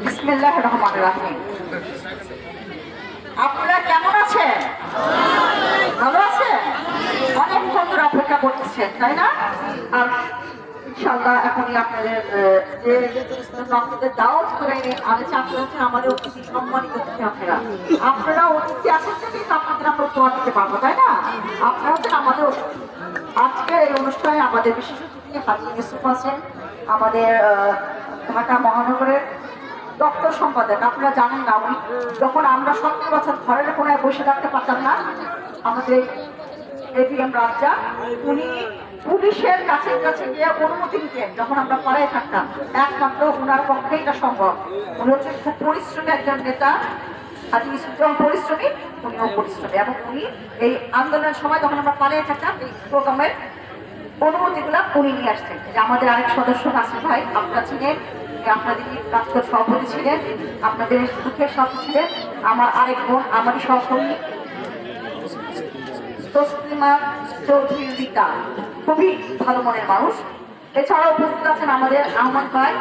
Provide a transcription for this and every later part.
বিসমিল্লাহির রহমানির রহিম। আপনারা কেমন আছেন? ভালো আছেন? অনেকক্ষণ ধরে অপেক্ষা করতেছেন, তাই না? আর ইনশাআল্লাহ এখনই আপনাদের দাওয়াত করে আলোচনা আপনারা আমাদের অতিথি সম্মানিত অতিথি আপনারা অতিথি আছেন থেকেই তো আপনাদের আমরা উপহার দিতে পারবো, তাই না? আপনারা হচ্ছেন আমাদের অতিথি। আজকে এই অনুষ্ঠানে আমাদের বিশেষ অতিথি হাজী ইউসুফ আছেন, আমাদের ঢাকা মহানগরের দপ্তর সম্পাদক। আপনারা জানেন না, উনি যখন আমরা 17 বছর ঘরের কোনায় বসে থাকতে পারতাম না, আমাদের এটিএম রাজা উনি পুলিশের কাছে কাছে গিয়ে অনুমতি নিতেন যখন আমরা পাড়ায় থাকতাম। একমাত্র ওনার পক্ষে এটা সম্ভব। উনি হচ্ছে খুব পরিশ্রমী একজন নেতা। হাজী ইউসুফ যেমন পরিশ্রমী, উনিও পরিশ্রমী, এবং উনি এই আন্দোলনের সময় যখন আমরা পাড়ায় থাকতাম এই প্রোগ্রামের অনুমতিগুলা উনি নিয়ে আসছেন। যে আমাদের আরেক সদস্য নাসির ভাই, আপনারা ছিলেন, আপনাদের রাষ্ট্র সভাপতি ছিলেন, আপনাদের সুখের সাথে ছিলেন। আমার আরেক বোন, আমারই সহকর্মী তসলিমা চৌধুরী রিতা, খুবই ভালো মনের মানুষ। এছাড়াও উপস্থিত আছেন আমাদের আহমদ ভাই,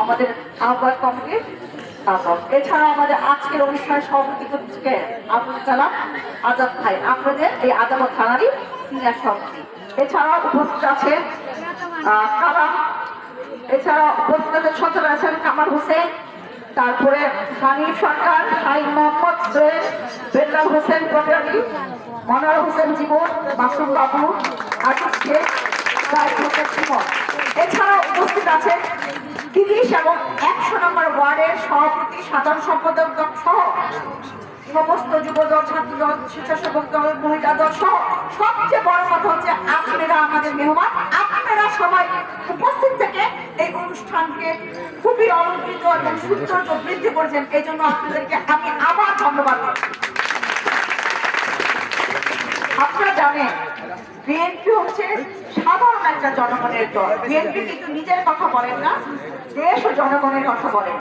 আমাদের আহ্বায়ক কমিটির। এছাড়াও আমাদের আজকের অনুষ্ঠানের সভাপতি করছে আবুল কালাম আজাদ ভাই, আপনাদের এই আদালত থানারই সিনিয়র সভাপতি। এছাড়াও উপস্থিত আছেন কালাম, এছাড়াও উপস্থিত আছেন সচল আছেন কামাল হোসেন, তারপরে হানিফ সরকার, শাহিন মোহাম্মদ সোহেল, বেল্লাল হোসেন পটারি, মনোয়ার হোসেন জীবন, মাসুম বাবু, আশিক শেখ, এছাড়াও উপস্থিত আছেন 30 এবং 100 নম্বর ওয়ার্ডের সভাপতি, সাধারণ সম্পাদক সহ সমস্ত যুবদল, ছাত্রদল, স্বেচ্ছাসেবক দল, মহিলা দল সহ। সবচেয়ে বড় কথা হচ্ছে আপনারা আমাদের মেহমান, আপনারা সবাই উপস্থিত থেকে এই অনুষ্ঠানকে খুবই অলঙ্কৃত এবং সৌন্দর্য বৃদ্ধি করেছেন। এই জন্য আপনাদেরকে আমি আবার ধন্যবাদ দিচ্ছি। আপনারা জানেন বিএনপি হচ্ছে সাধারণ একটা জনগণের দল। বিএনপি কিন্তু নিজের কথা বলেন না, দেশ ও জনগণের কথা বলেন।